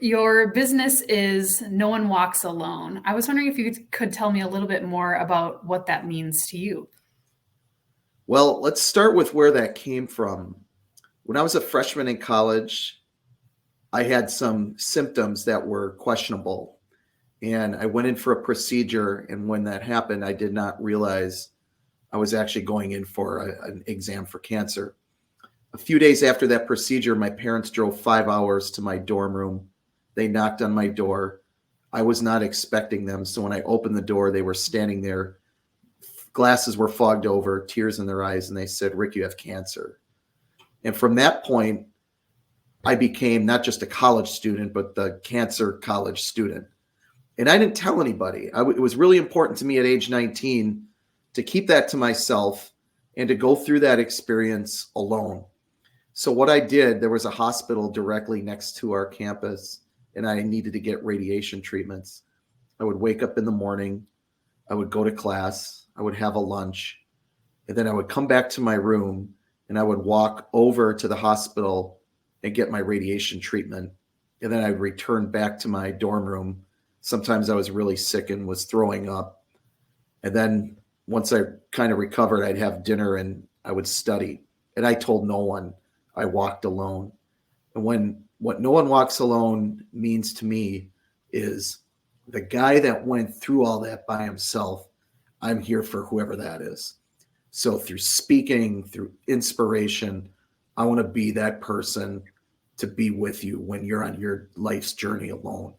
Your business is No One Walks Alone. I was wondering if you could tell me a little bit more about what that means to you. Well, let's start with where that came from. When I was a freshman in college, I had some symptoms that were questionable. And I went in for a procedure. And when that happened, I did not realize I was actually going in for an exam for cancer. A few days after that procedure, my parents drove 5 hours to my dorm room. They knocked on my door. I was not expecting them. So when I opened the door, they were standing there. Glasses were fogged over, tears in their eyes. And they said, "Rick, you have cancer." And from that point, I became not just a college student, but the cancer college student. And I didn't tell anybody. It was really important to me at age 19 to keep that to myself and to go through that experience alone. So what I did, there was a hospital directly next to our campus, and I needed to get radiation treatments. I would wake up in the morning, I would go to class, I would have a lunch, and then I would come back to my room and I would walk over to the hospital and get my radiation treatment. And then I'd return back to my dorm room. Sometimes I was really sick and was throwing up. And then once I kind of recovered, I'd have dinner and I would study. And I told no one. I walked alone. And what No One Walks Alone means to me is the guy that went through all that by himself, I'm here for whoever that is. So through speaking, through inspiration, I want to be that person to be with you when you're on your life's journey alone.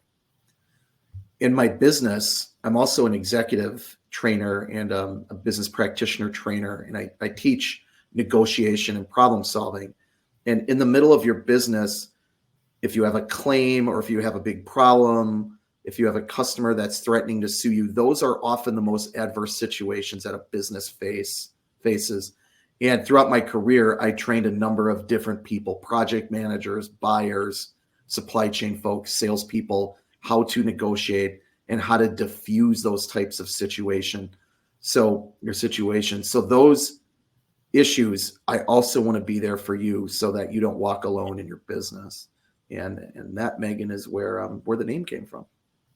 In my business, I'm also an executive trainer and a business practitioner trainer, and I teach negotiation and problem solving. And in the middle of your business, if you have a claim or if you have a big problem, if you have a customer that's threatening to sue you, those are often the most adverse situations that a business faces. And throughout my career, I trained a number of different people, project managers, buyers, supply chain folks, salespeople, how to negotiate and how to diffuse those types of situations. So those issues, I also want to be there for you so that you don't walk alone in your business. And that, Megan, is where the name came from.